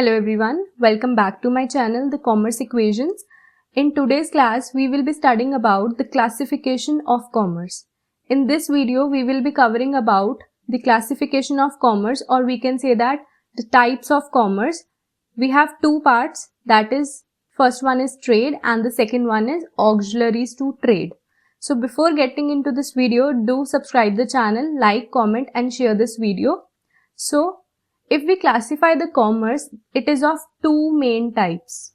Hello everyone, welcome back to my channel The Commerce Equations. In today's class, we will be studying about the classification of commerce. In this video, we will be covering about the classification of commerce, or we can say that the types of commerce. We have two parts, that is first one is trade and the second one is auxiliaries to trade. So before getting into this video, do subscribe the channel, like, comment and share this video. So if we classify the commerce, it is of two main types.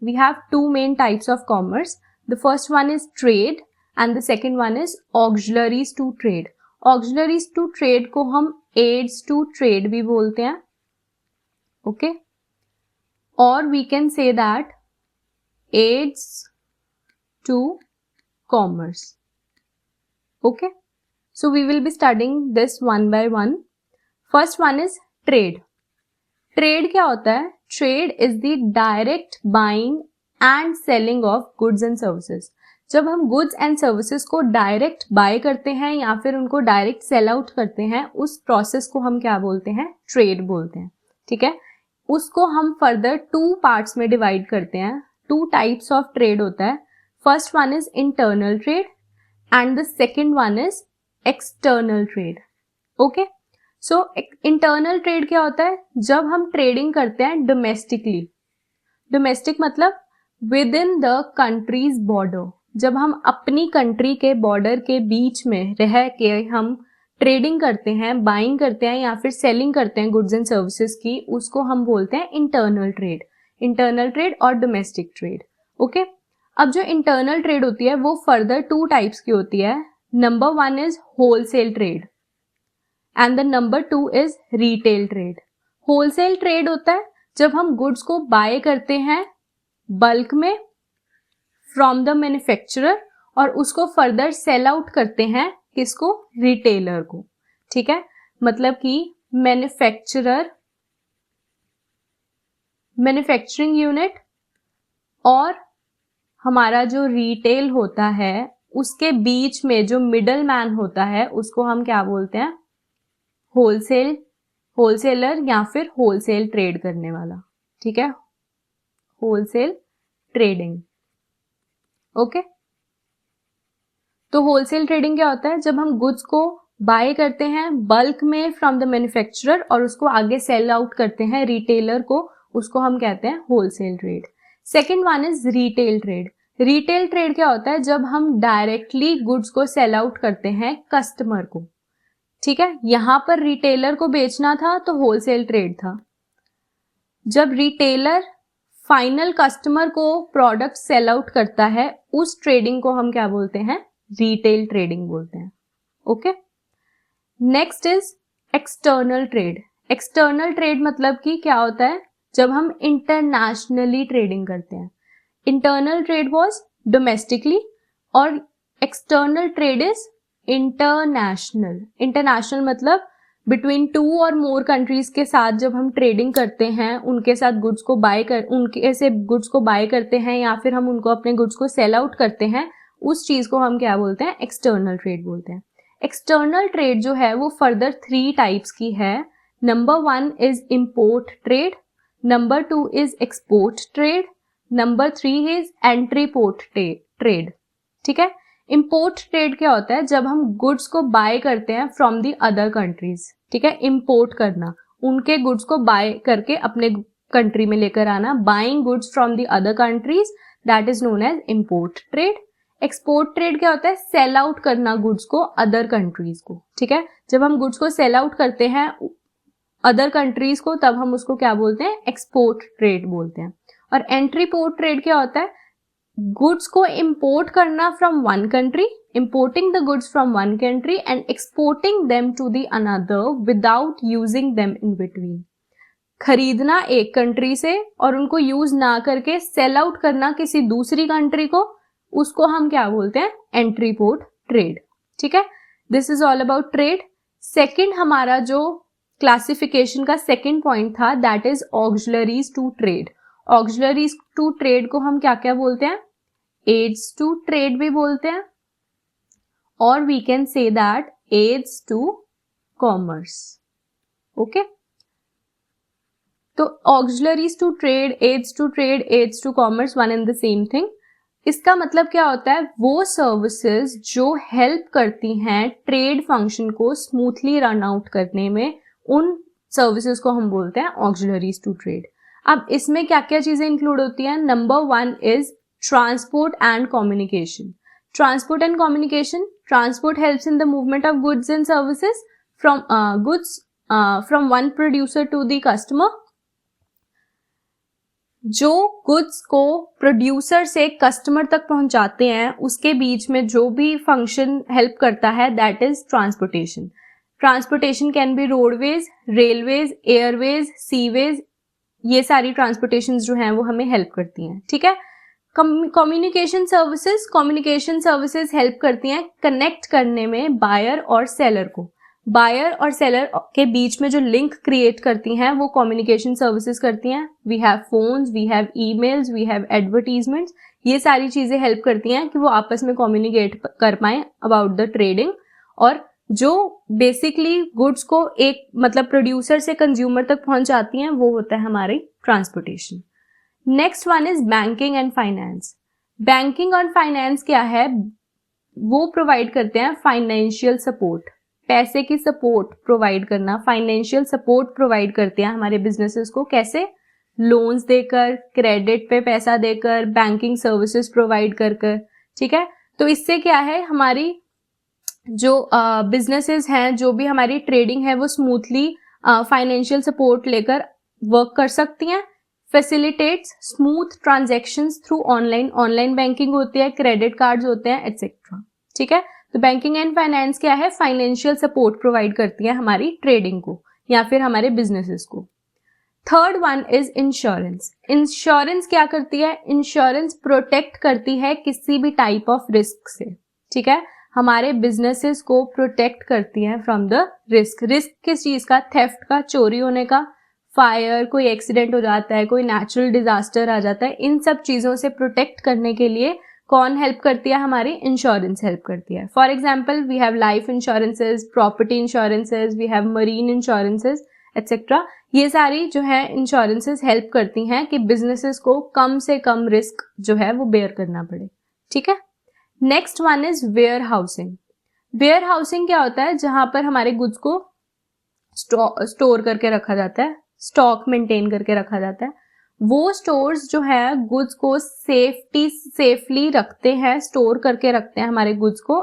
We have two main types of commerce. The first one is trade and the second one is auxiliaries to trade. Auxiliaries to trade को हम aids to trade भी बोलते हैं. Okay? Or we can say that aids to commerce. Okay? So we will be studying this one by one. First one is trade. Trade क्या होता है? Trade is the direct buying and selling of goods and services. जब हम goods and services को direct bye करते हैं या फिर उनको डायरेक्ट सेल आउट करते हैं, उस प्रोसेस को हम क्या बोलते हैं? ट्रेड बोलते हैं. ठीक है, उसको हम फर्दर टू पार्ट्स में डिवाइड करते हैं. टू टाइप्स ऑफ ट्रेड होता है. First one is internal trade and the second one is external trade. Okay, so internal trade क्या होता है? जब हम ट्रेडिंग करते हैं डोमेस्टिकली. डोमेस्टिक मतलब with in the countries border. जब हम अपनी कंट्री के बॉर्डर के बीच में रह के हम ट्रेडिंग करते हैं, बाइंग करते हैं या फिर सेलिंग करते हैं गुड्स एंड सर्विसेज की, उसको हम बोलते हैं इंटरनल ट्रेड. इंटरनल ट्रेड और डोमेस्टिक ट्रेड. ओके, अब जो इंटरनल ट्रेड होती है वो फर्दर टू टाइप्स की होती है. Number one is wholesale trade and the number two is retail trade. Wholesale trade होता है जब हम गुड्स को बाय करते हैं बल्क में फ्रॉम द मैन्युफैक्चरर और उसको फर्दर सेल आउट करते हैं किसको? रिटेलर को. ठीक है, मतलब कि मैन्युफैक्चरर, मैन्युफैक्चरिंग यूनिट और हमारा जो रिटेल होता है उसके बीच में जो मिडल मैन होता है उसको हम क्या बोलते हैं? होलसेल, होलसेलर या फिर होलसेल ट्रेड करने वाला. ठीक है, होलसेल ट्रेडिंग. ओके, तो होलसेल ट्रेडिंग क्या होता है? जब हम गुड्स को बाय करते हैं बल्क में फ्रॉम द मैन्युफैक्चरर और उसको आगे सेल आउट करते हैं रिटेलर को, उसको हम कहते हैं wholesale trade. Second one is retail trade. Retail trade क्या होता है? जब हम डायरेक्टली गुड्स को सेल आउट करते हैं कस्टमर को. ठीक है, यहां पर रिटेलर को बेचना था तो होलसेल ट्रेड था. जब रिटेलर फाइनल कस्टमर को प्रोडक्ट सेल आउट करता है उस ट्रेडिंग को हम क्या बोलते हैं? रिटेल ट्रेडिंग बोलते हैं. Okay, next is external trade. External trade मतलब कि क्या होता है? जब हम इंटरनेशनली ट्रेडिंग करते हैं. इंटरनल ट्रेड वाज डोमेस्टिकली और external trade is international. International मतलब बिटवीन टू और मोर कंट्रीज के साथ जब हम ट्रेडिंग करते हैं, उनके साथ गुड्स को बाय कर, उनके से गुड्स को बाय करते हैं या फिर हम उनको अपने गुड्स को सेल आउट करते हैं, उस चीज को हम क्या बोलते हैं? एक्सटर्नल ट्रेड बोलते हैं. एक्सटर्नल ट्रेड जो है वो फर्दर थ्री टाइप्स की है. Number one is import trade, number two is export trade, number three is entry port trade. ठीक है, इंपोर्ट ट्रेड क्या होता है? जब हम गुड्स को बाय करते हैं फ्रॉम दी अदर कंट्रीज. ठीक है, इंपोर्ट करना, उनके गुड्स को बाय करके अपने कंट्री में लेकर आना. Buying goods from the other countries, that is known as import trade. Export trade क्या होता है? सेल आउट करना गुड्स को अदर कंट्रीज को. ठीक है, जब हम गुड्स को सेल आउट करते हैं अदर कंट्रीज को तब हम उसको क्या बोलते हैं? एक्सपोर्ट ट्रेड बोलते हैं. और एंट्री पोर्ट ट्रेड क्या होता है? गुड्स को इंपोर्ट करना from one country, importing the goods from one country and exporting them to the another without using them in between. खरीदना एक कंट्री से और उनको यूज ना करके सेल आउट करना किसी दूसरी कंट्री को, उसको हम क्या बोलते हैं? Entry port trade. ठीक है, this is all about trade. Second हमारा जो क्लासिफिकेशन का सेकेंड पॉइंट था, that is auxiliaries to trade. Auxiliaries to trade को हम क्या क्या बोलते हैं? एड्स टू ट्रेड भी बोलते हैं और we can say that aids to commerce. Okay, तो auxiliaries to trade, aids to trade, aids to commerce, one and the same thing. इसका मतलब क्या होता है, वो सर्विसेज जो हेल्प करती हैं ट्रेड फंक्शन को स्मूथली रन आउट करने में, उन सर्विसेज को हम बोलते हैं ऑक्सिलरीज टू ट्रेड। अब इसमें क्या क्या चीजें इंक्लूड होती हैं? Number 1 is transport and communication. Transport and communication, transport helps in the movement of goods and services from one producer to the customer. जो गुड्स को प्रोड्यूसर से कस्टमर तक पहुंचाते हैं, उसके बीच में जो भी फंक्शन हेल्प करता है, that is transportation. Transportation can be roadways, railways, Airways, sewage, ये सारी ट्रांसपोर्टेशन जो हैं वो हमें हेल्प करती हैं, ठीक है। Communication services, communication services help करती हैं कनेक्ट करने में बायर और सेलर को। बायर और सेलर के बीच में जो लिंक क्रिएट करती हैं वो कम्युनिकेशन सर्विसेज करती हैं। We have phones, we have emails, we have advertisements, ये सारी चीजें हेल्प करती हैं कि वो आपस में कम्युनिकेट कर पाए अबाउट द ट्रेडिंग। और जो बेसिकली गुड्स को एक मतलब प्रोड्यूसर से कंज्यूमर तक पहुंचाती हैं, वो होता है हमारी transportation. Next one is banking and finance. Banking और फाइनेंस क्या है? वो प्रोवाइड करते हैं फाइनेंशियल सपोर्ट, पैसे की सपोर्ट प्रोवाइड करना, फाइनेंशियल सपोर्ट प्रोवाइड करते हैं हमारे बिजनेसेस को। कैसे? लोन्स देकर, क्रेडिट पे पैसा देकर, बैंकिंग सर्विसेज प्रोवाइड कर कर, ठीक है। तो इससे क्या है, हमारी जो बिजनेसेस हैं, जो भी हमारी ट्रेडिंग है, वो स्मूथली फाइनेंशियल सपोर्ट लेकर वर्क कर सकती हैं। Facilitates smooth transactions through online banking होती है, क्रेडिट कार्ड्स होते हैं, एटसेट्रा, ठीक है। तो बैंकिंग एंड फाइनेंस क्या है? फाइनेंशियल सपोर्ट प्रोवाइड करती है हमारी ट्रेडिंग को या फिर हमारे बिजनेसेस को। Third one is insurance. Insurance क्या करती है? इंश्योरेंस प्रोटेक्ट करती है किसी भी टाइप ऑफ रिस्क से, ठीक है। हमारे बिजनेसेस को प्रोटेक्ट करती है फ्रॉम द रिस्क। रिस्क किस चीज का? थेफ्ट का, चोरी होने का, फायर, कोई एक्सीडेंट हो जाता है, कोई नेचुरल डिजास्टर आ जाता है, इन सब चीजों से प्रोटेक्ट करने के लिए कौन हेल्प करती है? हमारी इंश्योरेंस हेल्प करती है। For example, we have life insurances, property insurances, we have marine insurances, etcetera. ये सारी जो है इंश्योरेंसेज हेल्प करती हैं कि बिजनेसेस को कम से कम रिस्क जो है वो बेयर करना पड़े, ठीक है। Next one is warehousing. Warehousing क्या होता है? जहां पर हमारे गुड्स को स्टोर करके रखा जाता है, स्टॉक मेंटेन करके रखा जाता है। वो स्टोर्स जो है गुड्स को सेफली रखते हैं, स्टोर करके रखते हैं हमारे गुड्स को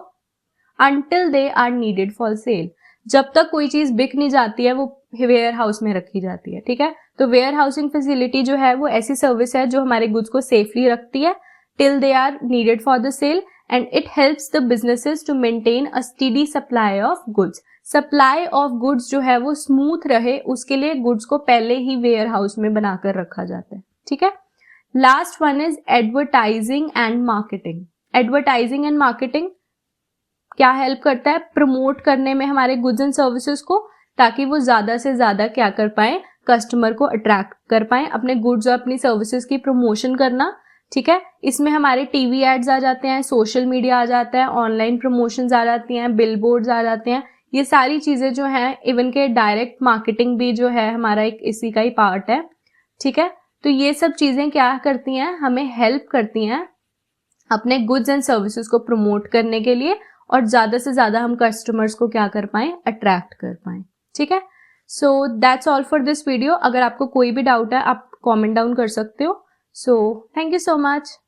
until they are needed for sale. जब तक कोई चीज बिक नहीं जाती है, वो वेयर हाउस में रखी जाती है, ठीक है। तो वेयर हाउसिंग फैसिलिटी जो है वो ऐसी सर्विस है जो हमारे गुड्स को सेफली रखती है till they are needed for the sale, and it helps the businesses to maintain a steady supply of goods. Supply of goods जो है वो स्मूथ रहे, उसके लिए गुड्स को पहले ही वेयर हाउस में बनाकर रखा जाता है, ठीक है। Last one is advertising and marketing. Advertising and marketing क्या हेल्प करता है? प्रमोट करने में हमारे गुड्स एंड सर्विसेज को, ताकि वो ज्यादा से ज्यादा क्या कर पाए? कस्टमर को अट्रैक्ट कर पाए, अपने गुड्स और अपनी सर्विसेज की प्रमोशन करना, ठीक है। इसमें हमारे टीवी एड्स आ जाते हैं, सोशल मीडिया आ जाता है, ऑनलाइन प्रमोशंस आ जाती हैं, बिलबोर्ड्स आ जाते हैं। ये सारी चीजें जो हैं, इवन के डायरेक्ट मार्केटिंग भी जो है हमारा एक इसी का ही पार्ट है, ठीक है। तो ये सब चीजें क्या करती हैं? हमें हेल्प करती हैं अपने गुड्स एंड सर्विसेज को प्रमोट करने के लिए, और ज्यादा से ज्यादा हम कस्टमर्स को क्या कर पाए? अट्रैक्ट कर पाए, ठीक है। So that's all for this video. अगर आपको कोई भी डाउट है, आप कॉमेंट डाउन कर सकते हो। So thank you so much.